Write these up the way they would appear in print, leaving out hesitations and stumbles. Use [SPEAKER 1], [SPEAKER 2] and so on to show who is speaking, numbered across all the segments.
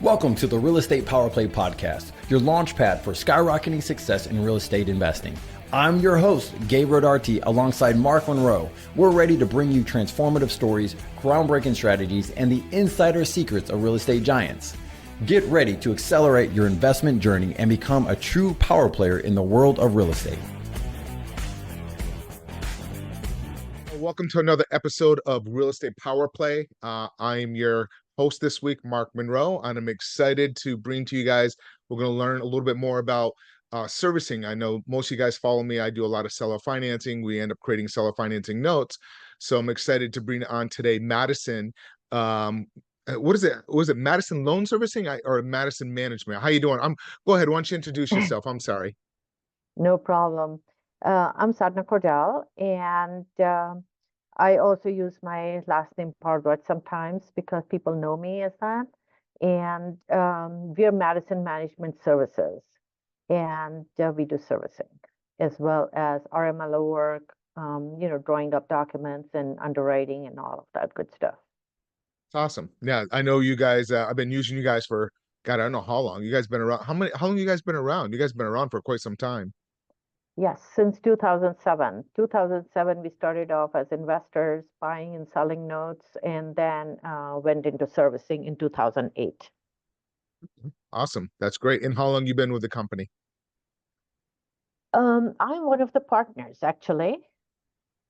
[SPEAKER 1] Welcome to the Real Estate Power Play Podcast, your launch pad for skyrocketing success in real estate investing. I'm your host, Gabe Rodarte, alongside Mark Monroe. We're ready to bring you transformative stories, groundbreaking strategies, and the insider secrets of real estate giants. Get ready to accelerate your investment journey and become a true power player in the world of real estate.
[SPEAKER 2] Welcome to another episode of Real Estate Power Play. I'm your host this week, Mark Monroe, and I'm excited to bring to you guys, we're going to learn a little bit more about servicing. I know most of you guys follow me. I do a lot of seller financing. We end up creating seller financing notes. So I'm excited to bring on today Madison. What is it? Was it Madison Loan Servicing or Madison Management? How you doing? Go ahead. Why don't you introduce yourself? I'm sorry.
[SPEAKER 3] No problem. I'm Sadhna Cordell, and I also use my last name Parvati sometimes because people know me as that. And we're Madison Management Services, and we do servicing as well as RMLO work, drawing up documents and underwriting and all of that good stuff.
[SPEAKER 2] Awesome. Yeah, I know you guys. I've been using you guys for God, I don't know how long. You guys been around. How long you guys been around? You guys been around for quite some time.
[SPEAKER 3] Yes, since 2007. 2007, we started off as investors, buying and selling notes, and then went into servicing in 2008.
[SPEAKER 2] Awesome. That's great. And how long you been with the company?
[SPEAKER 3] I'm one of the partners, actually.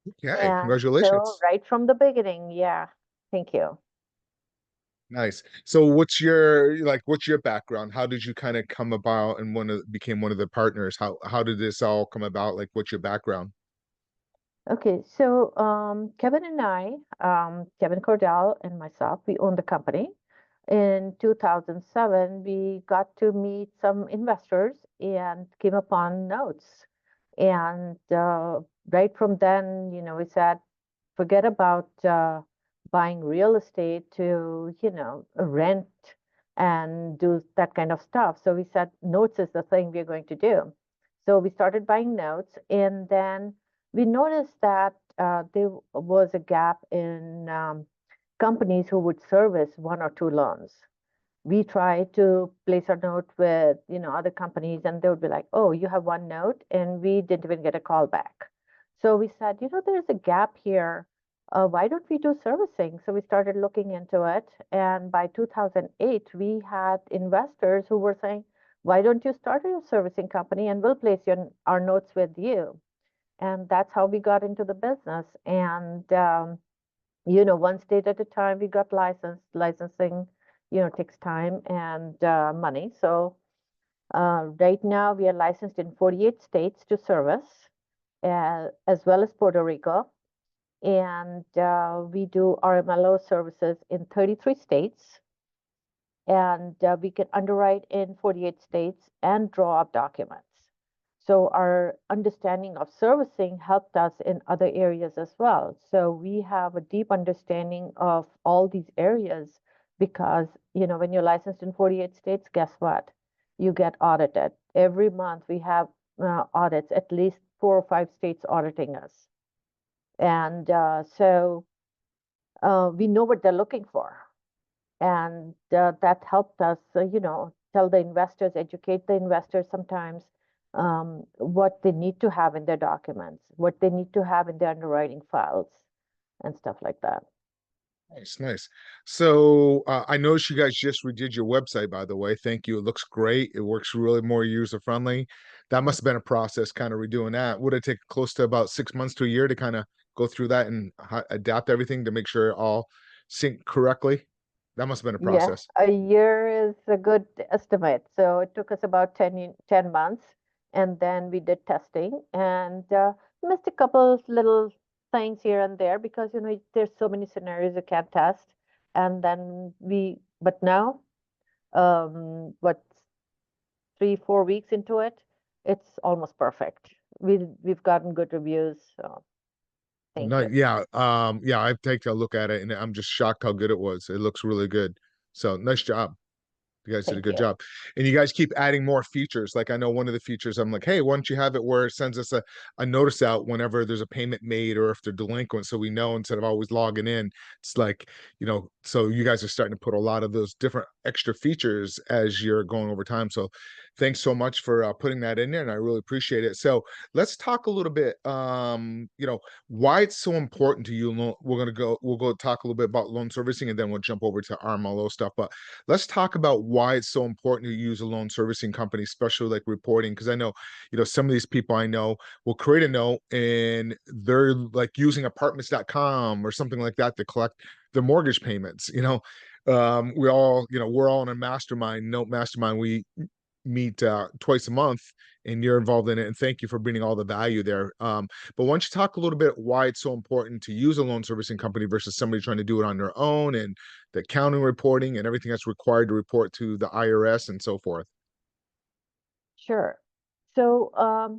[SPEAKER 2] Okay,
[SPEAKER 3] And
[SPEAKER 2] congratulations.
[SPEAKER 3] so right from the beginning, yeah. Thank you.
[SPEAKER 2] Nice. So what's your background? How did you kind of come about and became one of the partners? How did this all come about? Like, what's your background?
[SPEAKER 3] Okay, so Kevin and I, Kevin Cordell and myself, we own the company. In 2007, we got to meet some investors and came upon notes. And right from then, we said, forget about buying real estate to, rent and do that kind of stuff. So we said, notes is the thing we're going to do. So we started buying notes, and then we noticed that there was a gap in companies who would service one or two loans. We tried to place a note with, other companies, and they would be like, oh, you have one note, and we didn't even get a call back. So we said, there's a gap here. Why don't we do servicing? So we started looking into it. And by 2008, we had investors who were saying, why don't you start a servicing company and we'll place our notes with you? And that's how we got into the business. And, one state at a time, we got licensed. Licensing, takes time and money. So right now we are licensed in 48 states to service, as well as Puerto Rico. And we do RMLO services in 33 states. And we can underwrite in 48 states and draw up documents. So our understanding of servicing helped us in other areas as well. So we have a deep understanding of all these areas because, when you're licensed in 48 states, guess what? You get audited. Every month we have audits, at least 4 or 5 states auditing us. And so we know what they're looking for. And that helped us, tell the investors, educate the investors sometimes what they need to have in their documents, what they need to have in their underwriting files and stuff like that.
[SPEAKER 2] Nice. So I noticed you guys just redid your website, by the way. Thank you. It looks great. It works really more user-friendly. That must have been a process kind of redoing that. Would it take close to about 6 months to a year to kind of go through that and adapt everything to make sure it all synced correctly? That must have been a process.
[SPEAKER 3] Yeah, a year is a good estimate. So it took us about 10 months. And then we did testing and missed a couple little things here and there because, there's so many scenarios you can't test. And then but now, 3-4 weeks into it, it's almost perfect. We've gotten good reviews. So thank you.
[SPEAKER 2] Yeah. I've taken a look at it and I'm just shocked how good it was. It looks really good. So nice job. You guys did a good job. And you guys keep adding more features. Like I know one of the features, I'm like, hey, why don't you have it where it sends us a notice out whenever there's a payment made or if they're delinquent, so we know instead of always logging in. It's like, so you guys are starting to put a lot of those different extra features as you're going over time. So thanks so much for putting that in there, and I really appreciate it. So let's talk a little bit, why it's so important to you. We'll go talk a little bit about loan servicing, and then we'll jump over to RMLO stuff. But let's talk about why it's so important to use a loan servicing company, especially like reporting, because I know, some of these people I know will create a note and they're like using apartments.com or something like that to collect the mortgage payments. We're all in a note mastermind. We meet twice a month, and you're involved in it, and thank you for bringing all the value there. But why don't you talk a little bit why it's so important to use a loan servicing company versus somebody trying to do it on their own, and the accounting reporting and everything that's required to report to the IRS and so forth?
[SPEAKER 3] Sure. So, a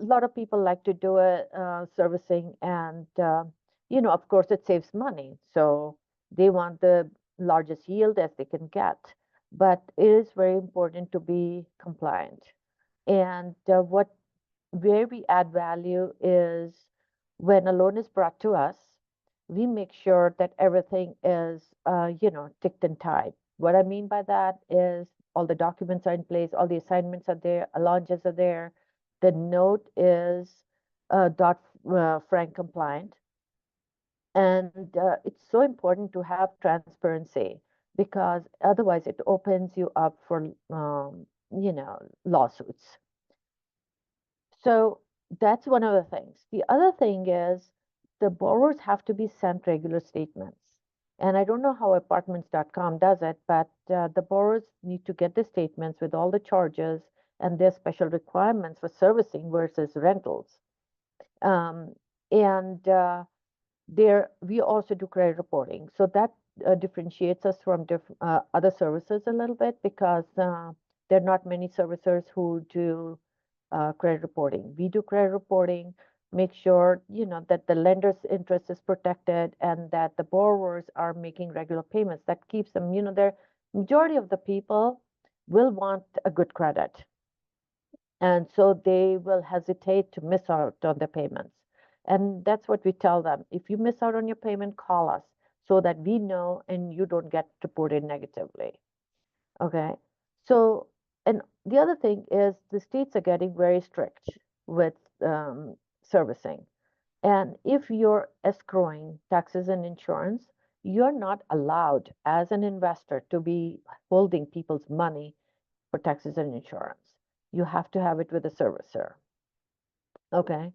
[SPEAKER 3] lot of people like to do it, servicing, and, of course, it saves money. So they want the largest yield as they can get. But it is very important to be compliant. And where we add value is when a loan is brought to us, we make sure that everything is, ticked and tied. What I mean by that is all the documents are in place, all the assignments are there, allonges are there. The note is Frank compliant. And it's so important to have transparency because otherwise it opens you up for, lawsuits. So that's one of the things. The other thing is the borrowers have to be sent regular statements. And I don't know how apartments.com does it, but the borrowers need to get the statements with all the charges and their special requirements for servicing versus rentals. And we also do credit reporting. So that differentiates us from other services a little bit because there are not many servicers who do credit reporting. We do credit reporting, make sure, that the lender's interest is protected and that the borrowers are making regular payments. That keeps them, the majority of the people will want a good credit. And so they will hesitate to miss out on the payments. And that's what we tell them. If you miss out on your payment, call us so that we know and you don't get reported negatively. Okay. So, and the other thing is the states are getting very strict with servicing. And if you're escrowing taxes and insurance, you're not allowed as an investor to be holding people's money for taxes and insurance. You have to have it with a servicer. Okay.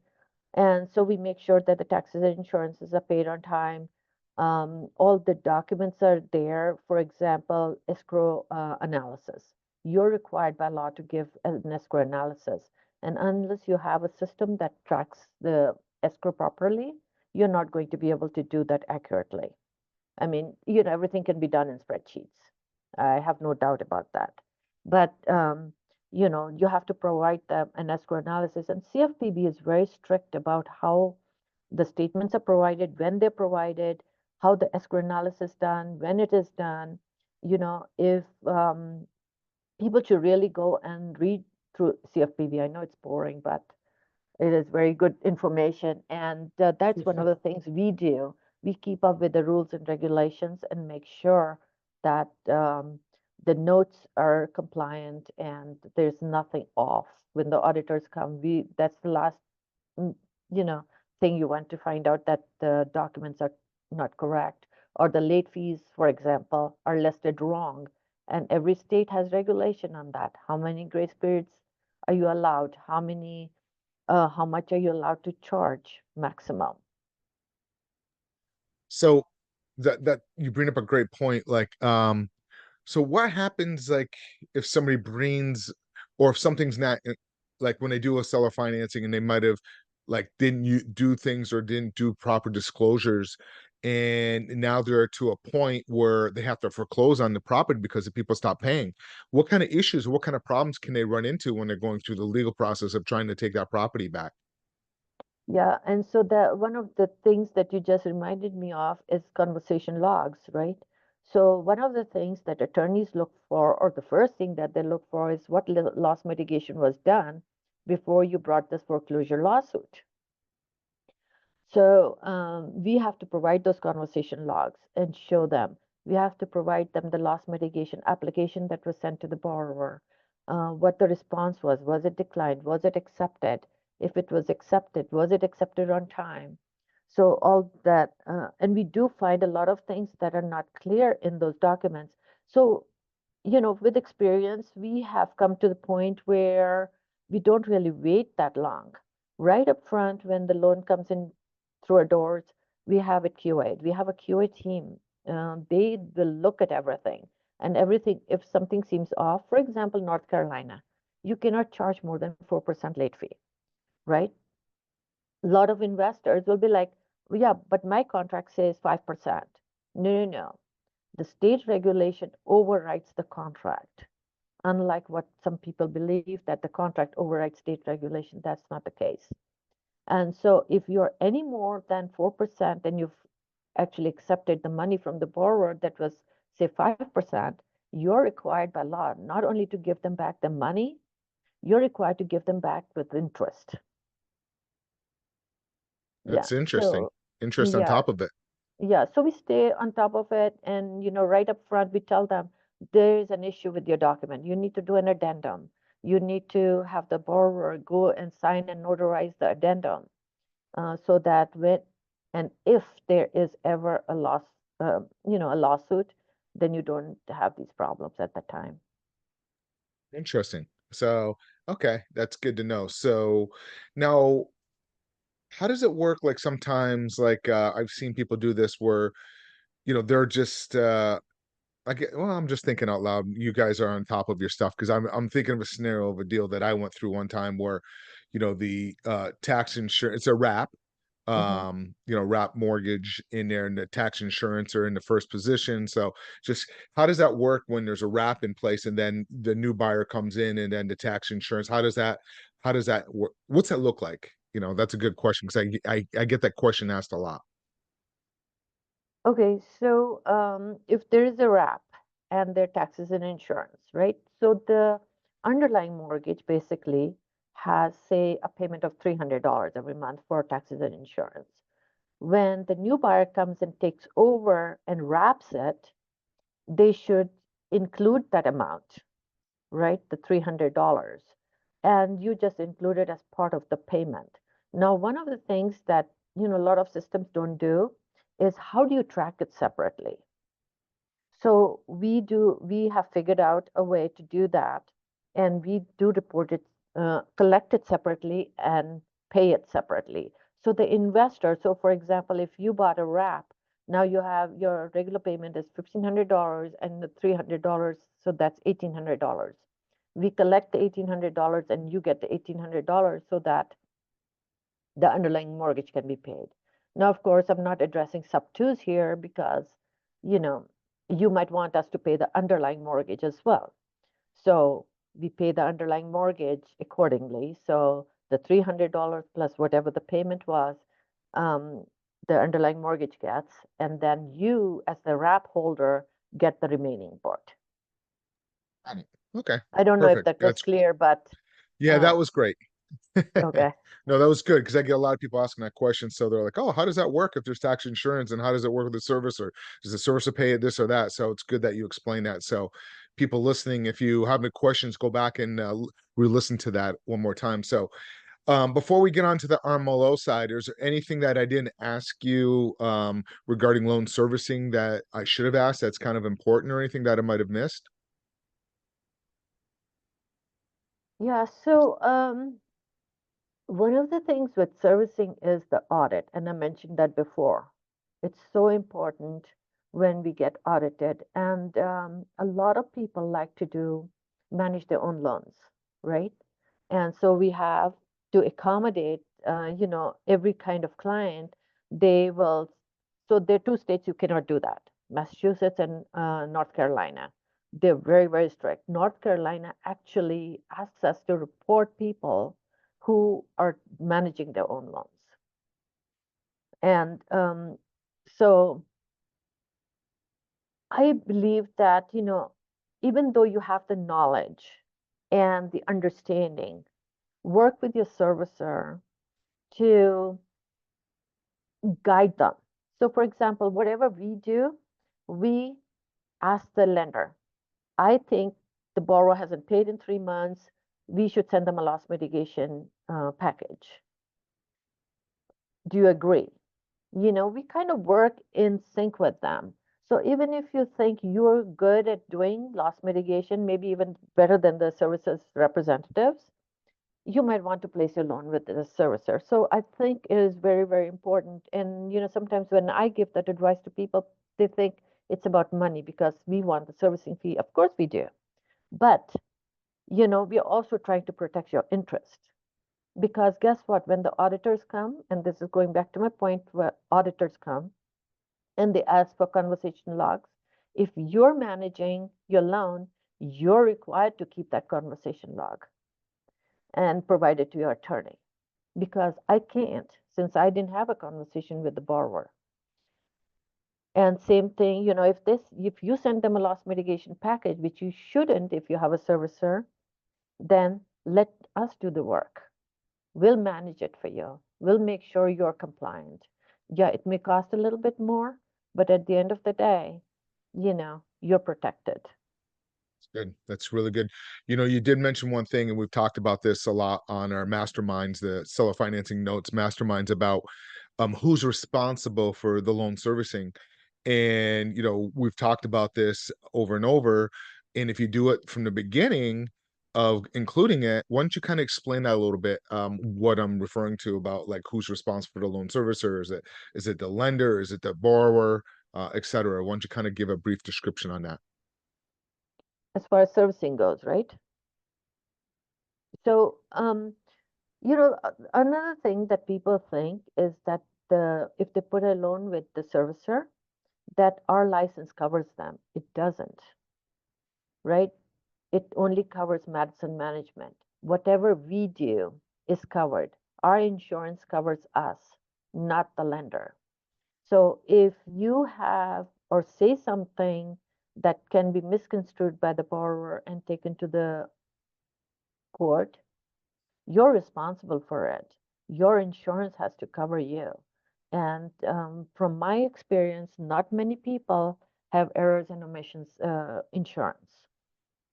[SPEAKER 3] And so we make sure that the taxes and insurances are paid on time. All the documents are there. For example, escrow analysis. You're required by law to give an escrow analysis. And unless you have a system that tracks the escrow properly, you're not going to be able to do that accurately. I mean, everything can be done in spreadsheets. I have no doubt about that. But you have to provide them an escrow analysis. And CFPB is very strict about how the statements are provided, when they're provided, how the escrow analysis is done, when it is done. If people should really go and read through CFPB. I know it's boring, but it is very good information. And that's one of the things we do. We keep up with the rules and regulations and make sure that the notes are compliant and there's nothing off. When the auditors come, that's the last, thing you want to find out, that the documents are not correct or the late fees, for example, are listed wrong. And every state has regulation on that. How many grace periods are you allowed? How much are you allowed to charge maximum?
[SPEAKER 2] So that you bring up a great point. Like, so what happens like if somebody brings, or if something's not like when they do a seller financing and they might have like didn't you do things or didn't do proper disclosures, and now they're to a point where they have to foreclose on the property because the people stop paying. What kind of issues, what kind of problems can they run into when they're going through the legal process of trying to take that property back?
[SPEAKER 3] Yeah, and so one of the things that you just reminded me of is conversation logs, right? So one of the things that attorneys look for, or the first thing that they look for, is what loss mitigation was done before you brought this foreclosure lawsuit. So we have to provide those conversation logs and show them We have to provide them the loss mitigation application that was sent to the borrower, what the response was it declined, was it accepted? If it was accepted, was it accepted on time? So all that, and we do find a lot of things that are not clear in those documents. So, with experience, we have come to the point where we don't really wait that long. Right up front, when the loan comes in through our doors, we have it QA'd. We have a QA team. They will look at everything and everything. If something seems off, for example, North Carolina, you cannot charge more than 4% late fee, right? A lot of investors will be like, "Well, yeah, but my contract says 5%. No, no, no. The state regulation overrides the contract. Unlike what some people believe that the contract overrides state regulation, that's not the case. And so if you're any more than 4% and you've actually accepted the money from the borrower that was, say, 5%, you're required by law not only to give them back the money, you're required to give them back with interest. Yeah.
[SPEAKER 2] That's interesting.
[SPEAKER 3] So,
[SPEAKER 2] Interest on
[SPEAKER 3] yeah.
[SPEAKER 2] top of it.
[SPEAKER 3] Yeah. So we stay on top of it. And, right up front, we tell them there is an issue with your document. You need to do an addendum. You need to have the borrower go and sign and notarize the addendum. So that when and if there is ever a a lawsuit, then you don't have these problems at that time.
[SPEAKER 2] Interesting. So, okay, that's good to know. So now, how does it work? Like sometimes, like I've seen people do this where, they're just well, I'm just thinking out loud. You guys are on top of your stuff because I'm thinking of a scenario of a deal that I went through one time where, the tax insurance, it's a wrap,
[SPEAKER 3] Hmm.
[SPEAKER 2] wrap mortgage in there, and the tax insurance are in the first position. So just how does that work when there's a wrap in place and then the new buyer comes in and then the tax insurance? How does that work? What's that look like? That's a good question because I get that question asked a lot.
[SPEAKER 3] Okay, so if there is a wrap and their taxes and insurance, right? So the underlying mortgage basically has, say, a payment of $300 every month for taxes and insurance. When the new buyer comes and takes over and wraps it, they should include that amount, right? The $300. And you just include it as part of the payment. Now, one of the things that, a lot of systems don't do is how do you track it separately? So we have figured out a way to do that, and we do report it, collect it separately and pay it separately. So the investor, so for example, if you bought a wrap, now you have your regular payment is $1,500 and the $300, so that's $1,800. We collect the $1,800 and you get the $1,800 so that the underlying mortgage can be paid. Now, of course, I'm not addressing sub twos here because, you know, you might want us to pay the underlying mortgage as well. So we pay the underlying mortgage accordingly. So the $300 plus whatever the payment was, um, the underlying mortgage gets, and then you, as the wrap holder, get the remaining part.
[SPEAKER 2] Got it. Okay,
[SPEAKER 3] I don't know if
[SPEAKER 2] perfect.
[SPEAKER 3] that was clear, but
[SPEAKER 2] Yeah,
[SPEAKER 3] uh,
[SPEAKER 2] that was great.
[SPEAKER 3] okay.
[SPEAKER 2] No, that was good because I get a lot of people asking that question. So they're like, "Oh, how does that work if there's tax insurance, and how does it work with the servicer? Does the servicer pay it this or that?" So it's good that you explain that. So people listening, if you have any questions, go back and re-listen to that one more time. So before we get on to the RMLO side, is there anything that I didn't ask you regarding loan servicing that I should have asked that's kind of important, or anything that I might have missed?
[SPEAKER 3] Yeah, so one of the things with servicing is the audit, and I mentioned that before. It's so important when we get audited, and a lot of people like to manage their own loans, right? And so we have to accommodate, every kind of client. They will, so there are two states you cannot do that, Massachusetts and North Carolina. They're very, very strict. North Carolina actually asks us to report people who are managing their own loans. And so I believe that, even though you have the knowledge and the understanding, work with your servicer to guide them. So, for example, whatever we do, we ask the lender, I think the borrower hasn't paid in 3 months. We should send them a loss mitigation package. Do you agree? We kind of work in sync with them. So even if you think you're good at doing loss mitigation, maybe even better than the services representatives, you might want to place your loan with the servicer. So I think it is very, very important. And sometimes when I give that advice to people, they think it's about money because we want the servicing fee. Of course we do. But we are also trying to protect your interest. Because guess what? When the auditors come, and this is going back to my point where auditors come and they ask for conversation logs, if you're managing your loan, you're required to keep that conversation log and provide it to your attorney. Because I can't, since I didn't have a conversation with the borrower. And same thing, if you send them a loss mitigation package, which you shouldn't if you have a servicer, then let us do the work. We'll manage it for you. We'll make sure you're compliant. Yeah, it may cost a little bit more, but at the end of the day, you're protected.
[SPEAKER 2] Good. That's really good. You did mention one thing, and we've talked about this a lot on our masterminds, the seller financing notes masterminds, about who's responsible for the loan servicing. And we've talked about this over and over. And if you do it from the beginning of including it, why don't you kind of explain that a little bit? What I'm referring to about, like, who's responsible for the loan servicer? Is it the lender? Is it the borrower? Et cetera. Why don't you kind of give a brief description on that?
[SPEAKER 3] As far as servicing goes, right? So, another thing that people think is that if they put a loan with the servicer, that our license covers them. It doesn't, right? It only covers Madison Management. Whatever we do is covered. Our insurance covers us, not the lender. So if you have or say something that can be misconstrued by the borrower and taken to the court, you're responsible for it. Your insurance has to cover you. And from my experience, not many people have errors and omissions insurance.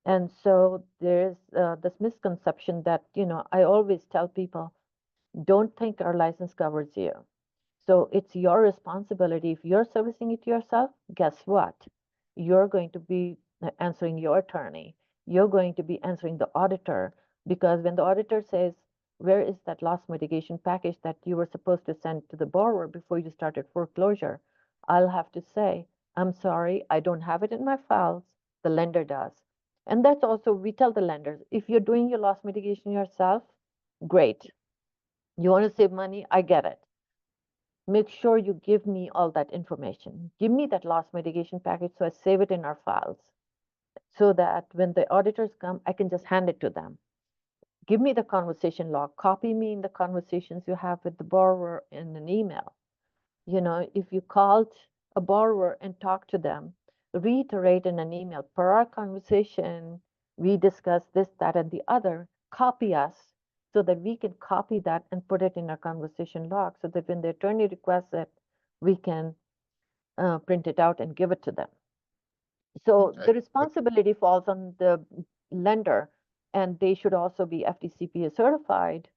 [SPEAKER 3] And so there's this misconception that, I always tell people, don't think our license covers you. So it's your responsibility. If you're servicing it yourself, guess what? You're going to be answering your attorney. You're going to be answering the auditor, because when the auditor says, where is that loss mitigation package that you were supposed to send to the borrower before you started foreclosure? I'll have to say, I'm sorry, I don't have it in my files. The lender does. And that's also, we tell the lenders, if you're doing your loss mitigation yourself, great. You want to save money? I get it. Make sure you give me all that information. Give me that loss mitigation package so I save it in our files so that when the auditors come, I can just hand it to them. Give me the conversation log. Copy me in the conversations you have with the borrower in an email. If you called a borrower and talked to them, reiterate in an email, per our conversation, we discussed this, that, and the other. Copy us so that we can copy that and put it in our conversation log so that when the attorney requests it, we can print it out and give it to them. So
[SPEAKER 2] Okay.
[SPEAKER 3] the responsibility falls on the lender, and they should also be FDCPA certified.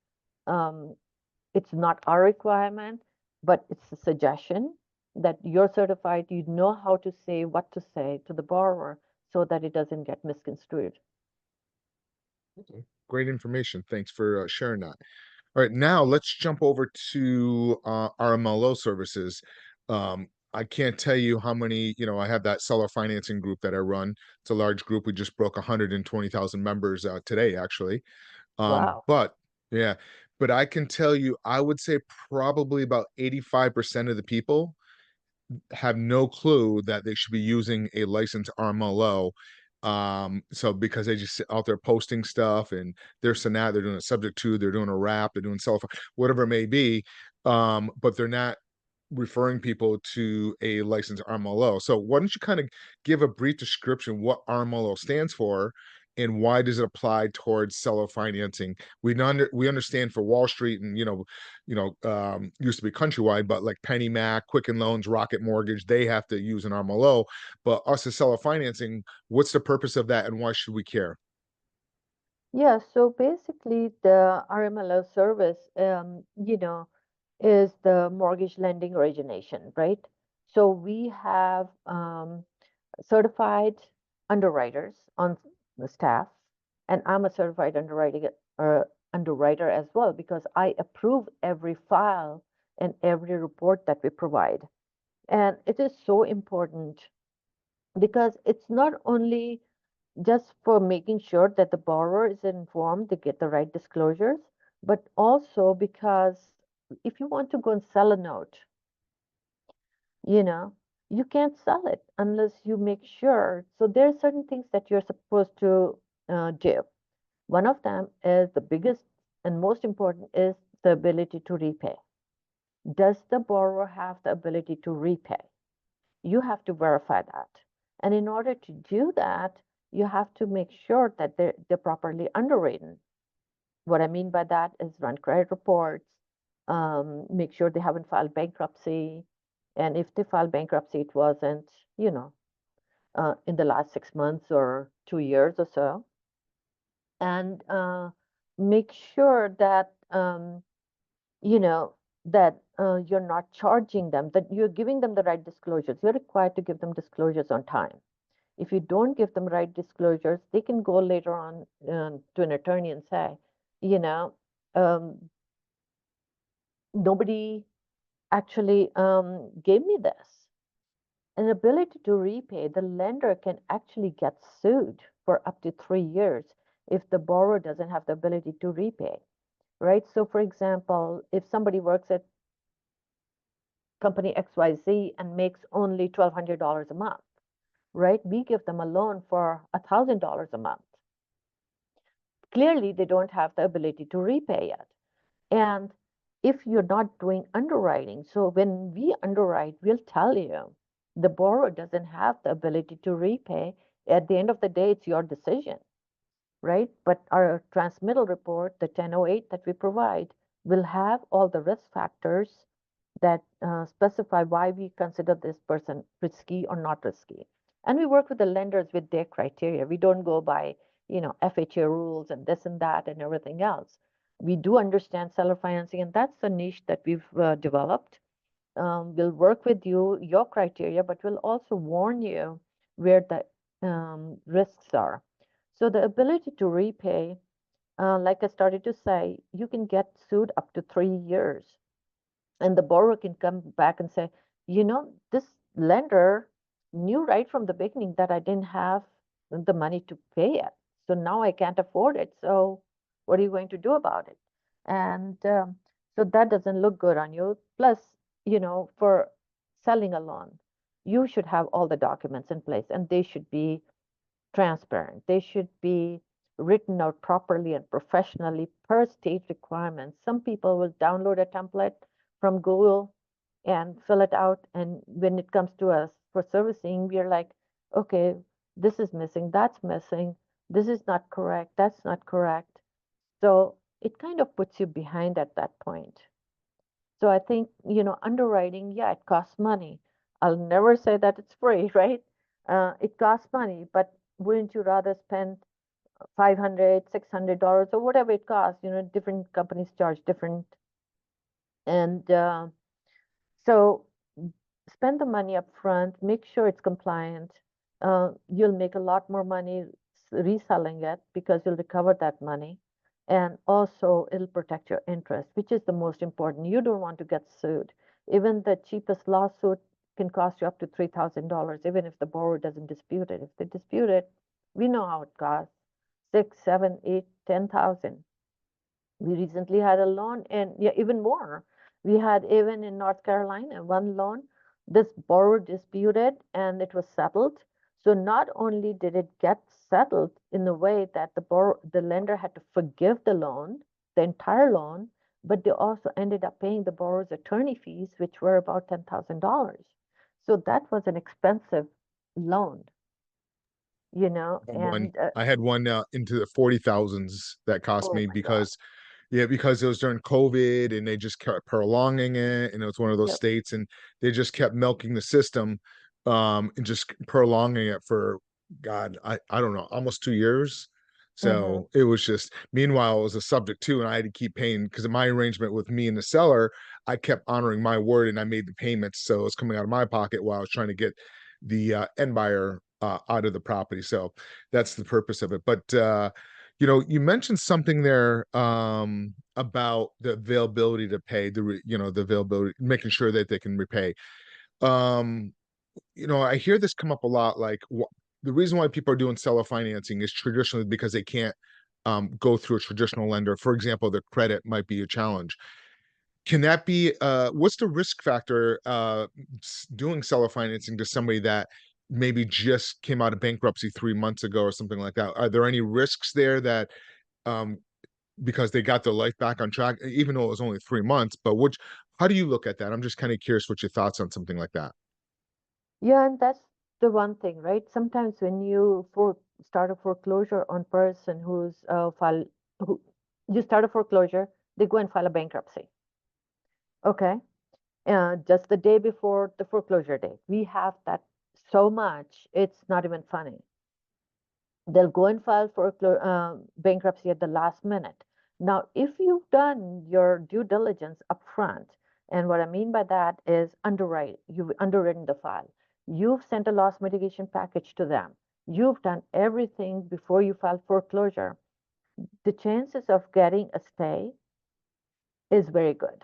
[SPEAKER 3] It's not our requirement, but it's a suggestion that you're certified, you know how to say what to say to the borrower so that it doesn't get misconstrued.
[SPEAKER 2] Okay. Great information. Thanks for sharing that. All right, now let's jump over to our MLO services. I can't tell you how many, I have that seller financing group that I run. It's a large group. We just broke 120,000 members today, actually.
[SPEAKER 3] Wow.
[SPEAKER 2] But yeah, but I can tell you, I would say probably about 85% of the people have no clue that they should be using a licensed RMLO. So because they just sit out there posting stuff and they're that, they're doing a subject to, they're doing a rap, they're doing self, whatever it may be. But they're not referring people to a licensed RMLO. So why don't you kind of give a brief description what RMLO stands for and why does it apply towards seller financing? We understand for Wall Street and used to be Countrywide, but like Penny Mac, Quicken Loans, Rocket Mortgage, they have to use an RMLO. But us as seller financing, what's the purpose of that, and why should we care?
[SPEAKER 3] Yeah, so basically the RMLO service, is the mortgage lending origination, right? So we have certified underwriters on the staff, and I'm a certified underwriter as well because I approve every file and every report that we provide. And it is so important because it's not only just for making sure that the borrower is informed, they get the right disclosures, but also because if you want to go and sell a note, you know, you can't sell it unless you make sure. So there are certain things that you're supposed to do. One of them is the biggest and most important is the ability to repay. Does the borrower have the ability to repay? You have to verify that. And in order to do that, you have to make sure that they're properly underwritten. What I mean by that is run credit reports, make sure they haven't filed bankruptcy. And if they filed bankruptcy, it wasn't, in the last 6 months or 2 years or so. And make sure that, you know, that you're not charging them, that you're giving them the right disclosures. You're required to give them disclosures on time. If you don't give them right disclosures, they can go later on to an attorney and say, you know, um, nobody actually gave me this. An ability to repay, the lender can actually get sued for up to 3 years if the borrower doesn't have the ability to repay, right? So, for example, if somebody works at company XYZ and makes only $1,200 a month, right? We give them a loan for $1,000 a month. Clearly, they don't have the ability to repay it. And if you're not doing underwriting, so when we underwrite, we'll tell you the borrower doesn't have the ability to repay. At the end of the day, it's your decision, right? But our transmittal report, the 1008 that we provide, will have all the risk factors that specify why we consider this person risky or not risky. And we work with the lenders with their criteria. We don't go by, FHA rules and this and that and everything else. We do understand seller financing, and that's the niche that we've developed. We'll work with you, your criteria, but we'll also warn you where the risks are. So the ability to repay, like I started to say, you can get sued up to 3 years. And the borrower can come back and say, this lender knew right from the beginning that I didn't have the money to pay it. So now I can't afford it. So what are you going to do about it? And so that doesn't look good on you. Plus, for selling a loan, you should have all the documents in place and they should be transparent. They should be written out properly and professionally per state requirements. Some people will download a template from Google and fill it out. And when it comes to us for servicing, we're like, okay, this is missing, that's missing, this is not correct, that's not correct. So it kind of puts you behind at that point. So I think, underwriting, yeah, it costs money. I'll never say that it's free, right? It costs money, but wouldn't you rather spend $500, $600 or whatever it costs? Different companies charge different. And so spend the money up front, make sure it's compliant. You'll make a lot more money reselling it because you'll recover that money. And also it'll protect your interest, which is the most important. You don't want to get sued. Even the cheapest lawsuit can cost you up to $3,000, even if the borrower doesn't dispute it. If they dispute it, we know how it costs, 6, 7, 8, 10,000. We recently had a loan, and yeah, even more. We had even in North Carolina one loan. This borrower disputed, and it was settled. So not only did it get settled in a way that the lender had to forgive the loan, the entire loan, but they also ended up paying the borrower's attorney fees, which were about $10,000. So that was an expensive loan. and
[SPEAKER 2] I had one into the 40,000s that cost
[SPEAKER 3] oh
[SPEAKER 2] me
[SPEAKER 3] my God.
[SPEAKER 2] because it was during COVID and they just kept prolonging it, and it was one of those
[SPEAKER 3] Yep.
[SPEAKER 2] states, and they just kept milking the system, and just prolonging it for God, I don't know, almost 2 years.
[SPEAKER 3] Mm-hmm.
[SPEAKER 2] So it was just, meanwhile, it was a subject too, and I had to keep paying because of my arrangement with me and the seller. I kept honoring my word and I made the payments, so it was coming out of my pocket while I was trying to get the end buyer out of the property. So that's the purpose of it. But you mentioned something there about the availability to pay, the availability, making sure that they can repay. Um, I hear this come up a lot. Like the reason why people are doing seller financing is traditionally because they can't go through a traditional lender. For example, their credit might be a challenge. Can that be what's the risk factor doing seller financing to somebody that maybe just came out of bankruptcy 3 months ago or something like that? Are there any risks there that um because they got their life back on track, even though it was only 3 months? But how do you look at that? I'm just kind of curious what your thoughts on something like that.
[SPEAKER 3] Yeah, and that's the one thing, right? Sometimes when you start a foreclosure on person who you start a foreclosure, they go and file a bankruptcy. Okay. Just the day before the foreclosure date. We have that so much, it's not even funny. They'll go and file for bankruptcy at the last minute. Now, if you've done your due diligence upfront, and what I mean by that is you've underwritten the file, you've sent a loss mitigation package to them, you've done everything before you file foreclosure, the chances of getting a stay is very good.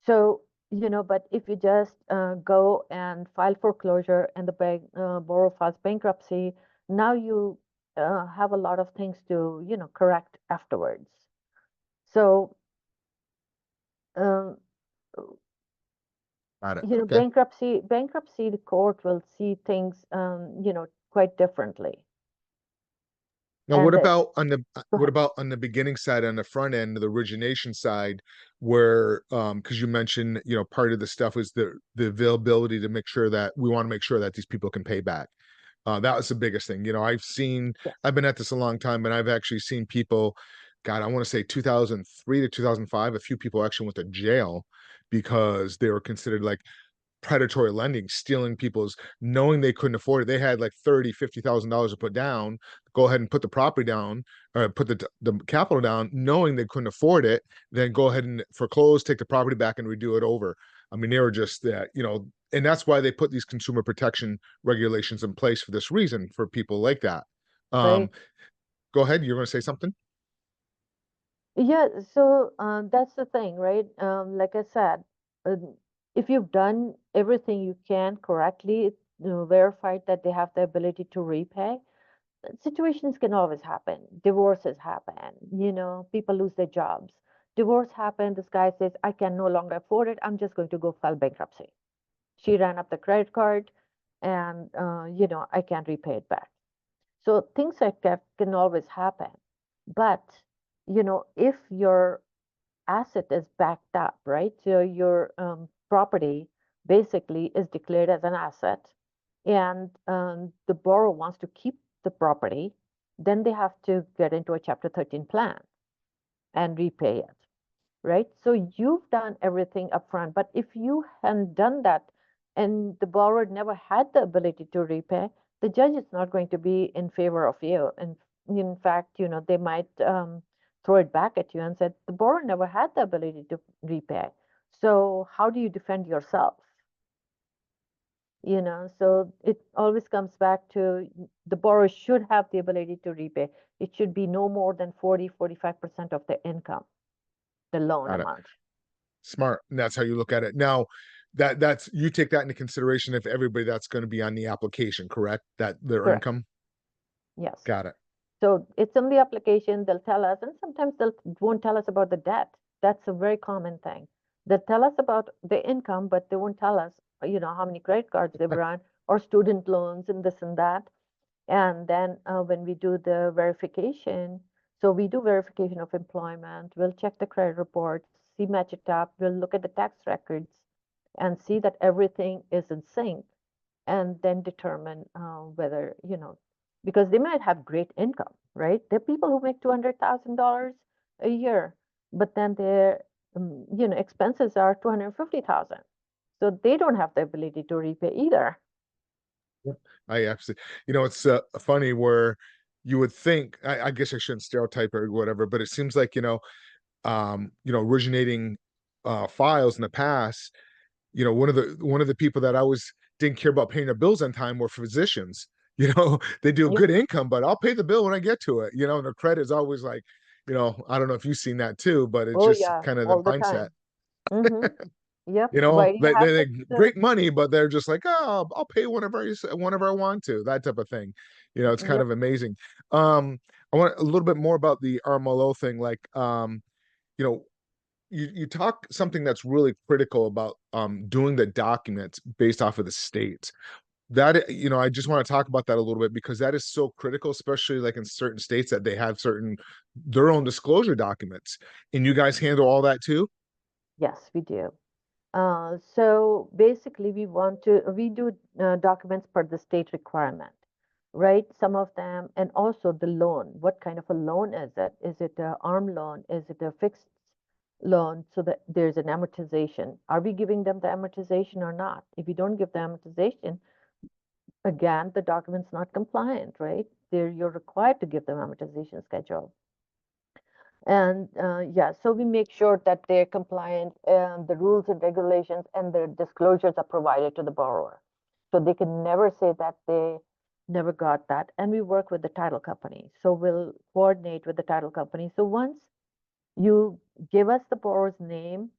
[SPEAKER 3] So, but if you just go and file foreclosure and the borrower files bankruptcy, now you have a lot of things to, correct afterwards. So, um,
[SPEAKER 2] Got it. Okay.
[SPEAKER 3] bankruptcy, the court will see things, quite differently.
[SPEAKER 2] Now,
[SPEAKER 3] And go
[SPEAKER 2] what
[SPEAKER 3] ahead.
[SPEAKER 2] about on the beginning side, on the front end, the origination side, where because you mentioned, part of the stuff is the availability to make sure that we want to make sure that these people can pay back. That was the biggest thing.
[SPEAKER 3] Yes,
[SPEAKER 2] I've been at this a long time, and I've actually seen people, God, I want to say 2003 to 2005, a few people actually went to jail because they were considered like predatory lending, stealing people's, knowing they couldn't afford it. They had like $50,000 to put down, go ahead and put the property down, or put the capital down, knowing they couldn't afford it, then go ahead and foreclose, take the property back and redo it over. I mean, they were just that, and that's why they put these consumer protection regulations in place for this reason, for people like that.
[SPEAKER 3] right.
[SPEAKER 2] Um, Go ahead, you're going to say something?
[SPEAKER 3] Yeah, so that's the thing, right? Like I said, uh, if you've done everything you can correctly, verified that they have the ability to repay, situations can always happen. Divorces happen, people lose their jobs. Divorce happened, this guy says, I can no longer afford it, I'm just going to go file bankruptcy. She ran up the credit card and, I can't repay it back. So things like that can always happen. But, if your asset is backed up, right? So your property basically is declared as an asset, and the borrower wants to keep the property, then they have to get into a Chapter 13 plan and repay it, right? So you've done everything upfront, but if you hadn't done that and the borrower never had the ability to repay, the judge is not going to be in favor of you. And in fact, they might throw it back at you and said the borrower never had the ability to repay. So how do you defend yourself? So it always comes back to the borrower should have the ability to repay. It should be no more than 45% of the income, the loan
[SPEAKER 2] Got it.
[SPEAKER 3] amount.
[SPEAKER 2] Smart. And that's how you look at it. Now, that's you take that into consideration if everybody that's going to be on the application, correct? That their
[SPEAKER 3] Correct.
[SPEAKER 2] income.
[SPEAKER 3] Yes.
[SPEAKER 2] Got it.
[SPEAKER 3] So it's in the application, they'll tell us, and sometimes they won't tell us about the debt. That's a very common thing. They'll tell us about the income, but they won't tell us, how many credit cards they've run or student loans and this and that. And then when we do the verification, so we do verification of employment, we'll check the credit reports, see match it up, we'll look at the tax records and see that everything is in sync. and then determine whether, because they might have great income, right? There are people who make $200,000 a year, but then their, expenses are 250,000. So they don't have the ability to repay either.
[SPEAKER 2] Yep. I absolutely, it's funny where you would think, I guess I shouldn't stereotype or whatever, but it seems like, originating files in the past, one of the people that always didn't care about paying their bills on time were physicians. They do a
[SPEAKER 3] Yep.
[SPEAKER 2] good income, but I'll pay the bill when I get to it. And the credit is always like, I don't know if you've seen that too, but it's
[SPEAKER 3] Oh
[SPEAKER 2] just
[SPEAKER 3] yeah,
[SPEAKER 2] kind of the
[SPEAKER 3] all the
[SPEAKER 2] mindset.
[SPEAKER 3] time. Mm-hmm. Yep. Why do you
[SPEAKER 2] They
[SPEAKER 3] have
[SPEAKER 2] they
[SPEAKER 3] this?
[SPEAKER 2] great money, but they're just like, oh, I'll pay whenever I want to, that type of thing. It's kind
[SPEAKER 3] Yep.
[SPEAKER 2] of amazing. I want a little bit more about the RMLO thing. Like, you know, you talk something that's really critical about doing the documents based off of the states. That, I just want to talk about that a little bit because that is so critical, especially like in certain states that they have their own disclosure documents. And you guys handle all that too?
[SPEAKER 3] Yes, we do. So basically, we do documents per the state requirement, right? Some of them, and also the loan. What kind of a loan is it? Is it an arm loan? Is it a fixed loan so that there's an amortization? Are we giving them the amortization or not? If we don't give the amortization, again, the document's not compliant, right? You're required to give them amortization schedule. And yeah, so we make sure that they're compliant and the rules and regulations and the disclosures are provided to the borrower. So they can never say that they never got that. And we work with the title company. So we'll coordinate with the title company. So once you give us the borrower's name,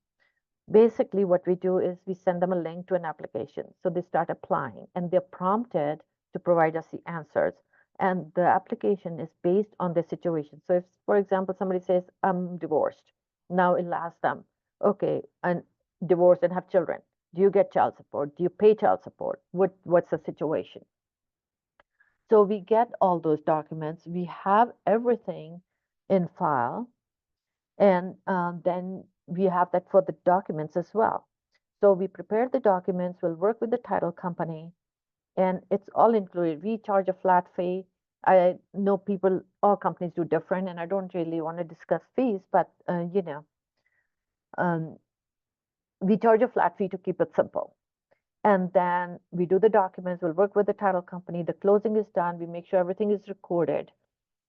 [SPEAKER 3] basically what we do is we send them a link to an application. So they start applying and they're prompted to provide us the answers. And the application is based on their situation. So if, for example, somebody says, I'm divorced, now it'll ask them, okay, and divorced and have children. Do you get child support? Do you pay child support? What's the situation? So we get all those documents. We have everything in file. And then we have that for the documents as well. So we prepare the documents, we'll work with the title company, and it's all included. We charge a flat fee. I know all companies do different, and I don't really want to discuss fees, but um, we charge a flat fee to keep it simple. And then we do the documents, we'll work with the title company, the closing is done, we make sure everything is recorded,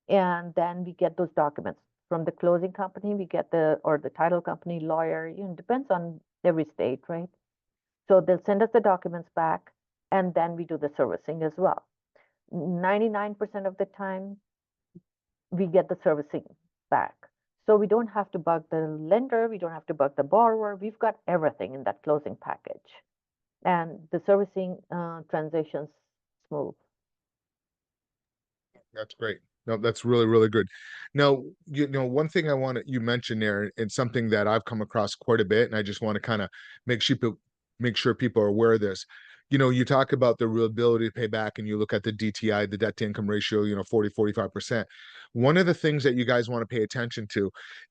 [SPEAKER 3] and then we get those documents from the closing company. We get or the title company lawyer, depends on every state, right? So they'll send us the documents back, and then we do the servicing as well. 99% of the time, we get the servicing back. So we don't have to bug the lender, we don't have to bug the borrower. We've got everything in that closing package. And the servicing transitions smooth.
[SPEAKER 2] That's great. No, that's really, really good. Now, one thing you mentioned there, and something that I've come across quite a bit, and I just want to kind of make sure people are aware of this. You talk about the real ability to pay back, and you look at the DTI, the debt to income ratio, 40-45%. One of the things that you guys want to pay attention to,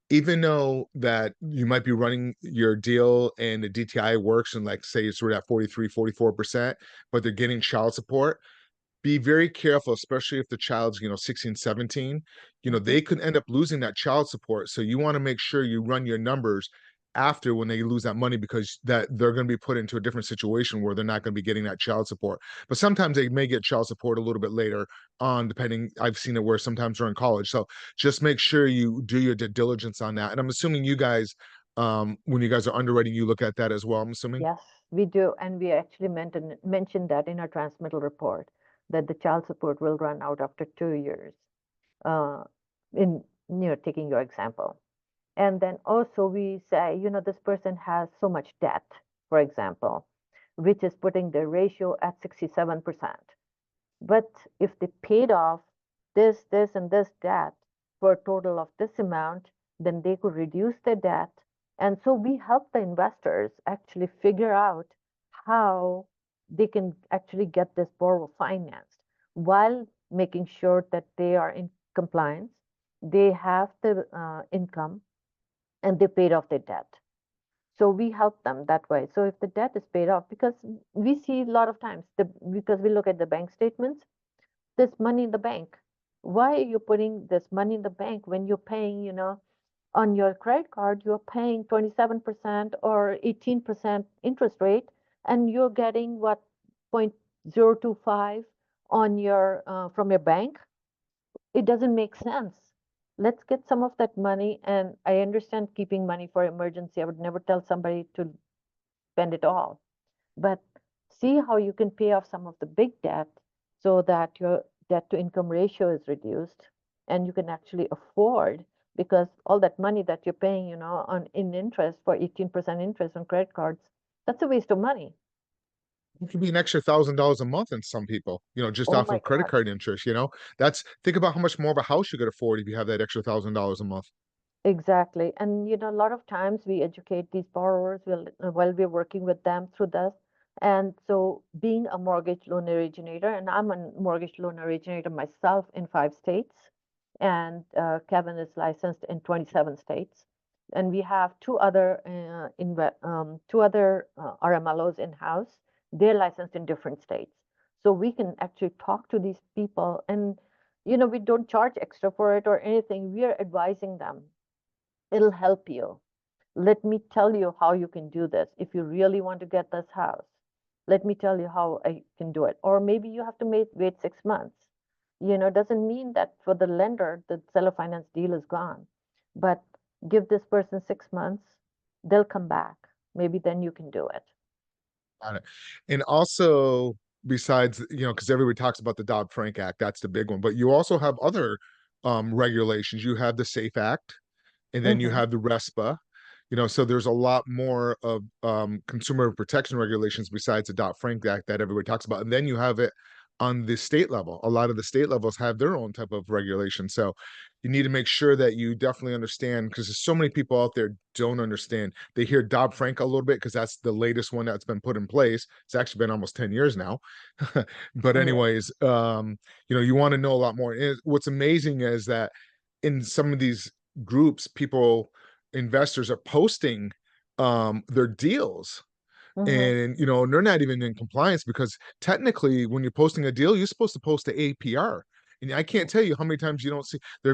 [SPEAKER 2] even though that you might be running your deal and the DTI works and like say it's sort of at 43-44%, but they're getting child support, be very careful, especially if the child's, 16, 17, they could end up losing that child support. So you want to make sure you run your numbers after when they lose that money, because that they're going to be put into a different situation where they're not going to be getting that child support. But sometimes they may get child support a little bit later on, depending. I've seen it where sometimes they're in college. So just make sure you do your due diligence on that. And I'm assuming you guys, when you guys are underwriting, you look at that as well, I'm assuming.
[SPEAKER 3] Yes, we do. And we actually mentioned that in our transmittal report that the child support will run out after 2 years, uh, in taking your example. And then also we say, this person has so much debt, for example, which is putting the ratio at 67%. But if they paid off this, and this debt for a total of this amount, then they could reduce their debt. And so we help the investors actually figure out how they can actually get this borrower financed while making sure that they are in compliance, they have the income, and they paid off their debt. So we help them that way. So if the debt is paid off, because we see a lot of times, because we look at the bank statements, there's money in the bank. Why are you putting this money in the bank when you're paying, on your credit card, you're paying 27% or 18% interest rate, and you're getting what, 0.025 on your from your bank? It doesn't make sense. Let's get some of that money. And I understand keeping money for emergency. I would never tell somebody to spend it all, but see how you can pay off some of the big debt so that your debt to income ratio is reduced and you can actually afford, because all that money that you're paying, on in interest for 18% interest on credit cards, that's a waste of money.
[SPEAKER 2] It could be an extra $1,000 a month in some people, just
[SPEAKER 3] Oh
[SPEAKER 2] off
[SPEAKER 3] my
[SPEAKER 2] of credit
[SPEAKER 3] God.
[SPEAKER 2] card interest. That's think about how much more of a house you could afford if you have that extra $1,000 a month.
[SPEAKER 3] Exactly. And a lot of times we educate these borrowers while we're working with them through this. And so being a mortgage loan originator, and I'm a mortgage loan originator myself in 5 states, and Kevin is licensed in 27 states. And we have two other RMLOs in house. They're licensed in different states. So we can actually talk to these people, and we don't charge extra for it or anything. We are advising them. It'll help you. Let me tell you how you can do this. If you really want to get this house, let me tell you how I can do it. Or maybe you have to wait 6 months. Doesn't mean that for the lender, the seller finance deal is gone. But give this person 6 months, they'll come back. Maybe then you can do it.
[SPEAKER 2] Got it. And also, besides, because everybody talks about the Dodd-Frank Act, that's the big one, but you also have other regulations. You have the SAFE Act, and then you
[SPEAKER 3] Hmm.
[SPEAKER 2] have the RESPA. So there's a lot more of consumer protection regulations besides the Dodd-Frank Act that everybody talks about. And then you have it on the state level. A lot of the state levels have their own type of regulation. So you need to make sure that you definitely understand, because there's so many people out there don't understand. They hear Dodd-Frank a little bit because that's the latest one that's been put in place. It's actually been almost 10 years now. But
[SPEAKER 3] Yeah.
[SPEAKER 2] anyways, you want to know a lot more. And what's amazing is that in some of these groups, investors are posting their deals,
[SPEAKER 3] Hmm.
[SPEAKER 2] and they're not even in compliance, because technically when you're posting a deal, you're supposed to post the APR. And I can't tell you how many times you don't see they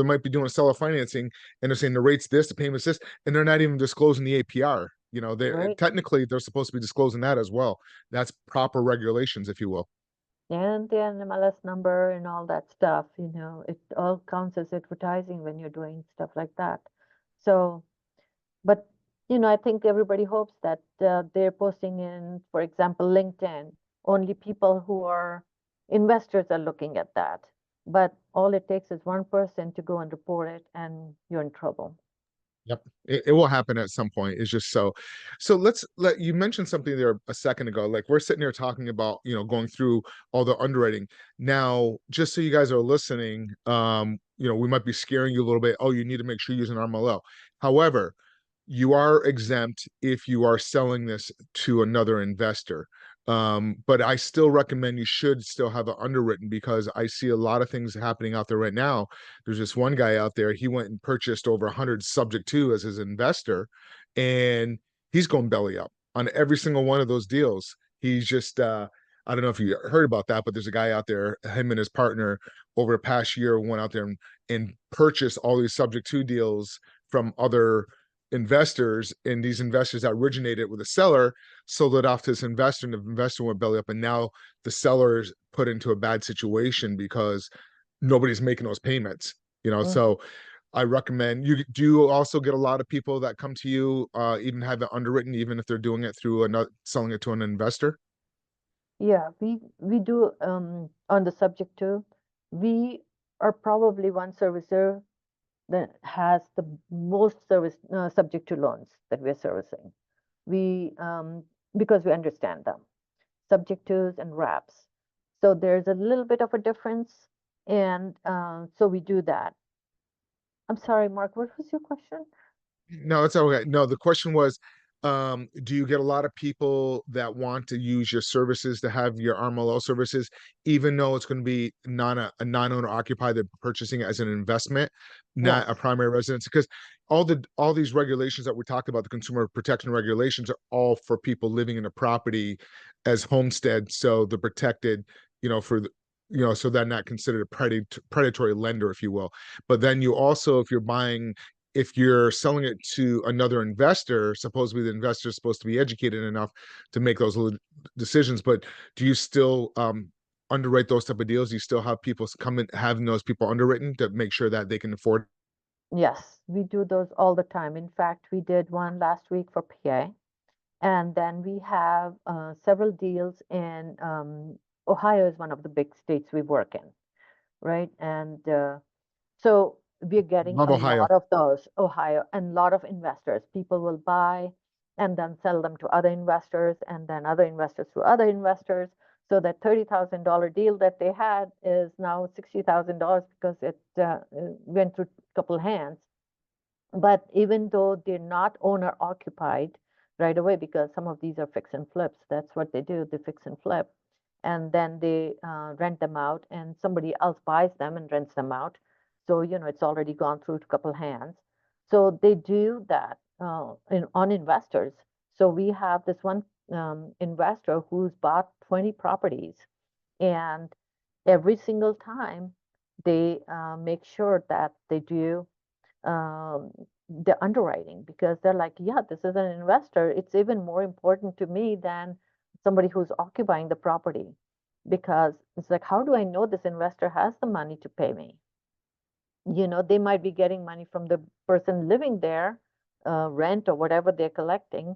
[SPEAKER 2] might be doing seller financing, and they're saying the rate's this, the payment's this, and they're not even disclosing the APR. They're
[SPEAKER 3] Right.
[SPEAKER 2] technically they're supposed to be disclosing that as well. That's proper regulations, if you will.
[SPEAKER 3] And the NMLS number and all that stuff, it all counts as advertising when you're doing stuff like that. So, but I think everybody hopes that they're posting in, for example, LinkedIn. Only people who are investors are looking at that. But all it takes is one person to go and report it, and you're in trouble.
[SPEAKER 2] Yep. It will happen at some point. It's just so let's let you mentioned something there a second ago. Like, we're sitting here talking about, going through all the underwriting. Now, just so you guys are listening, we might be scaring you a little bit. Oh, you need to make sure you use an RMLO. However, you are exempt if you are selling this to another investor. But I still recommend you should still have it underwritten, because I see a lot of things happening out there right now. There's this one guy out there, he went and purchased over 100 subject to as his investor, and he's going belly up on every single one of those deals. He's just I don't know if you heard about that, but there's a guy out there, him and his partner, over the past year went out there and purchased all these subject to deals from other investors, and these investors that originated with a seller sold it off to this investor, and the investor went belly up, and now the seller is put into a bad situation because nobody's making those payments.
[SPEAKER 3] Mhm.
[SPEAKER 2] So I recommend you. Do you also get a lot of people that come to you, even have it underwritten, even if they're doing it through another, selling it to an investor?
[SPEAKER 3] Yeah, we do on the subject too. We are probably one servicer that has the most subject to loans that we're servicing. We because we understand them, subject tos and wraps. So there's a little bit of a difference, and so we do that. I'm sorry, Mark, what was your question?
[SPEAKER 2] No, it's okay. No, the question was, do you get a lot of people that want to use your services, to have your RMLO services, even though it's going to be a non-owner occupied, they're purchasing it as an investment,
[SPEAKER 3] Yes.
[SPEAKER 2] not a primary residence? Because all these regulations that we're talking about, the consumer protection regulations, are all for people living in a property as homestead, so they're protected, for the, so they're not considered a predatory lender, if you will. But then you also, if you're selling it to another investor, supposedly the investor is supposed to be educated enough to make those decisions. But do you still underwrite those type of deals? Do you still have people come in, having those people underwritten to make sure that they can afford?
[SPEAKER 3] Yes, we do those all the time. In fact, we did one last week for PA, and then we have several deals in Ohio is one of the big states we work in, right? And so we're getting
[SPEAKER 2] Love
[SPEAKER 3] a
[SPEAKER 2] Ohio.
[SPEAKER 3] lot of those, Ohio, and a lot of investors. People will buy and then sell them to other investors, and then other investors to other investors. So that $30,000 deal that they had is now $60,000 because it went through a couple hands. But even though they're not owner occupied right away, because some of these are fix and flips, that's what they do, they fix and flip. And then they rent them out, and somebody else buys them and rents them out. So, it's already gone through a couple hands. So they do that on investors. So we have this one investor who's bought 20 properties, and every single time they make sure that they do um, the underwriting, because they're like, yeah, this is an investor. It's even more important to me than somebody who's occupying the property, because it's like, how do I know this investor has the money to pay me? They might be getting money from the person living there, rent or whatever they're collecting.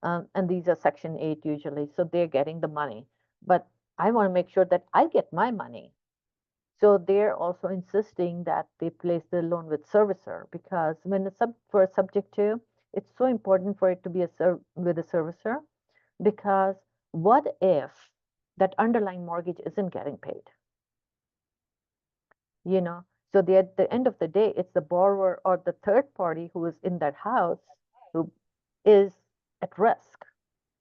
[SPEAKER 3] And these are Section 8 usually, so they're getting the money. But I want to make sure that I get my money. So they're also insisting that they place the loan with servicer, because when it's for a subject to, it's so important for it to be with a servicer, because what if that underlying mortgage isn't getting paid? So at the end of the day, it's the borrower or the third party who is in that house who is at risk,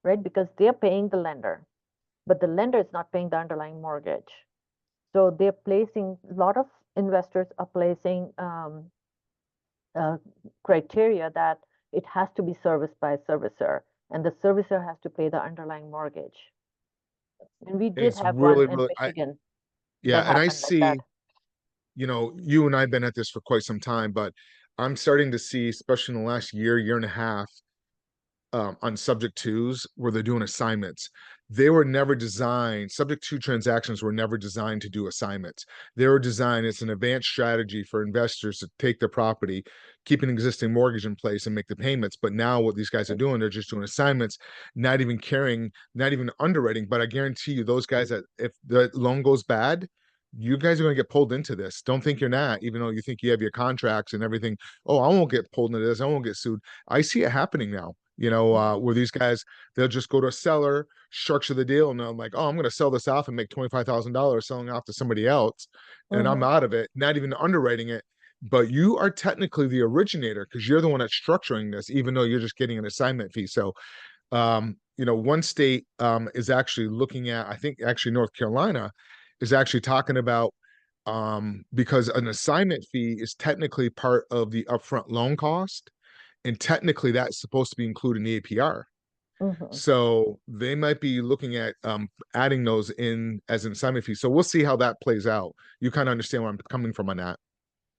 [SPEAKER 3] right? Because they're paying the lender, but the lender is not paying the underlying mortgage. So they're placing, a lot of investors are placing criteria that it has to be serviced by a servicer, and the servicer has to pay the underlying mortgage. And we did
[SPEAKER 2] It's
[SPEAKER 3] have one
[SPEAKER 2] really,
[SPEAKER 3] in
[SPEAKER 2] really,
[SPEAKER 3] Michigan
[SPEAKER 2] yeah.
[SPEAKER 3] that
[SPEAKER 2] And I
[SPEAKER 3] happened like that.
[SPEAKER 2] see, you and I have been at this for quite some time, but I'm starting to see, especially in the last year and a half, on subject twos where they're doing assignments. They were never designed, subject to transactions were never designed to do assignments. They were designed as an advanced strategy for investors to take their property, keep an existing mortgage in place and make the payments. But now what these guys are doing, they're just doing assignments, not even caring, not even underwriting. But I guarantee you, those guys, that if the loan goes bad, you guys are going to get pulled into this. Don't think you're not, even though you think you have your contracts and everything. Oh, I won't get pulled into this. I won't get sued. I see it happening now, where these guys, they'll just go to a seller, structure the deal, and I'm like, oh, I'm going to sell this off and make $25,000 selling off to somebody else, and I'm out of it, not even underwriting it. But you are technically the originator because you're the one that's structuring this, even though you're just getting an assignment fee. So, one state is actually looking at, I think actually North Carolina is actually talking about, because an assignment fee is technically part of the upfront loan cost, and technically that's supposed to be included in the APR.
[SPEAKER 3] Mm-hmm.
[SPEAKER 2] So they might be looking at adding those in as an assignment fee. So we'll see how that plays out. You kind of understand where I'm coming from on that.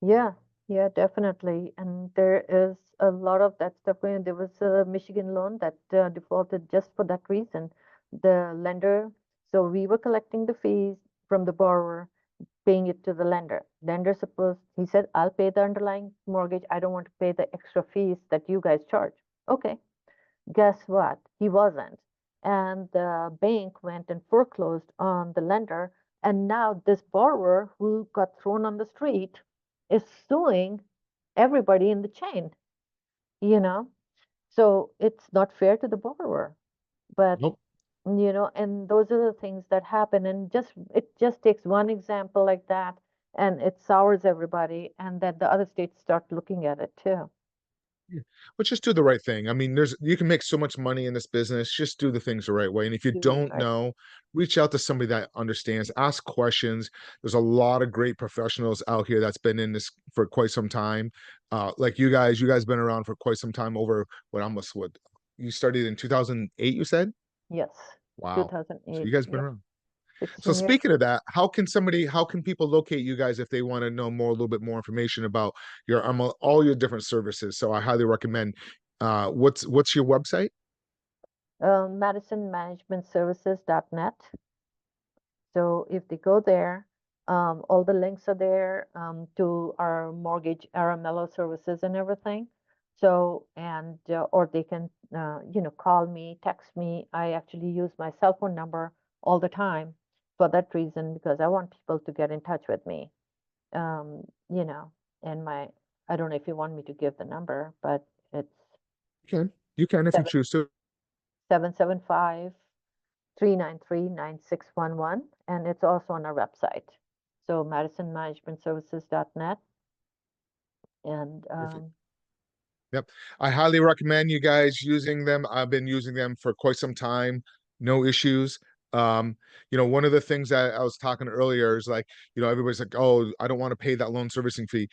[SPEAKER 3] Yeah, yeah, definitely. And there is a lot of that stuff going on. There was a Michigan loan that defaulted just for that reason. The lender, so we were collecting the fees from the borrower, paying it to the lender. Lender supposed, he said, I'll pay the underlying mortgage. I don't want to pay the extra fees that you guys charge. Okay. Guess what? He wasn't. And the bank went and foreclosed on the lender. And now this borrower who got thrown on the street is suing everybody in the chain, you know? So it's not fair to the borrower. But,
[SPEAKER 2] Nope.
[SPEAKER 3] and those are the things that happen. And it just takes one example like that, and it sours everybody. And then the other states start looking at it too.
[SPEAKER 2] But just do the right thing. I mean, you can make so much money in this business. Just do the things the right way. And if you don't
[SPEAKER 3] Right.
[SPEAKER 2] know, reach out to somebody that understands. Ask questions. There's a lot of great professionals out here that's been in this for quite some time. Like you guys been around for quite some time. Over what you started in 2008, you said?
[SPEAKER 3] Yes,
[SPEAKER 2] Wow. So
[SPEAKER 3] 2008.
[SPEAKER 2] you guys been
[SPEAKER 3] Yep,
[SPEAKER 2] around. So
[SPEAKER 3] 16 years.
[SPEAKER 2] speaking of that, how can people locate you guys if they want to know more, a little bit more information about your all your different services? So I highly recommend. What's your website?
[SPEAKER 3] MadisonManagementServices.net. So if they go there, all the links are there to our mortgage RMLO services and everything. So, and or they can, call me, text me. I actually use my cell phone number all the time for that reason, because I want people to get in touch with me. Um, you know, and I don't know if you want me to give the number, but it's
[SPEAKER 2] You can if you choose to.
[SPEAKER 3] 775 393-9611, and it's also on our website. So MadisonManagementServices.net. And
[SPEAKER 2] Perfect. Yep. I highly recommend you guys using them. I've been using them for quite some time. No issues. Um, one of the things that I was talking earlier is like, everybody's like, oh, I don't want to pay that loan servicing fee.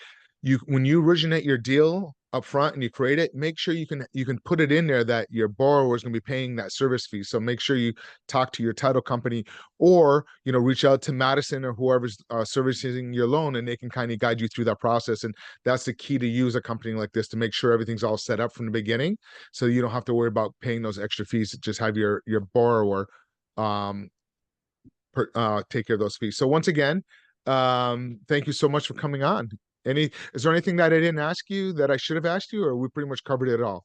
[SPEAKER 2] When you originate your deal up front and you create it, make sure you can put it in there that your borrower is going to be paying that service fee. So make sure you talk to your title company, or reach out to Madison or whoever's servicing your loan, and they can kind of guide you through that process. And that's the key to use a company like this, to make sure everything's all set up from the beginning, so you don't have to worry about paying those extra fees. Just have your borrower um take care of those fees. So once again, thank you so much for coming on. Is there anything that I didn't ask you that I should have asked you, or we pretty much covered it all?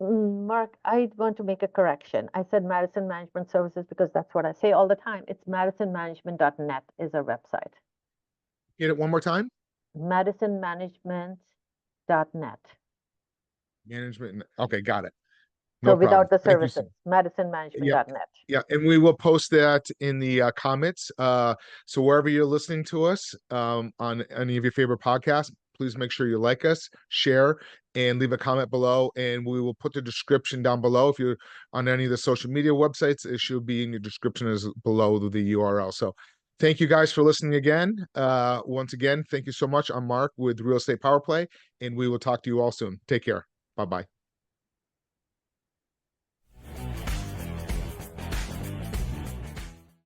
[SPEAKER 3] Mark, I want to make a correction. I said Madison Management Services because that's what I say all the time. It's MadisonManagement.net is our website.
[SPEAKER 2] Get it one more time.
[SPEAKER 3] MadisonManagement.net.
[SPEAKER 2] Management. Okay, got it.
[SPEAKER 3] So
[SPEAKER 2] No problem.
[SPEAKER 3] without the
[SPEAKER 2] Thank you.
[SPEAKER 3] services,
[SPEAKER 2] Yeah.
[SPEAKER 3] MadisonManagement.net.
[SPEAKER 2] Yeah, and we will post that in the comments. So wherever you're listening to us, on any of your favorite podcasts, please make sure you like us, share, and leave a comment below. And we will put the description down below. If you're on any of the social media websites, it should be in your description as below the URL. So thank you guys for listening again. Once again, thank you so much. I'm Mark with Real Estate Power Play, and we will talk to you all soon. Take care. Bye-bye.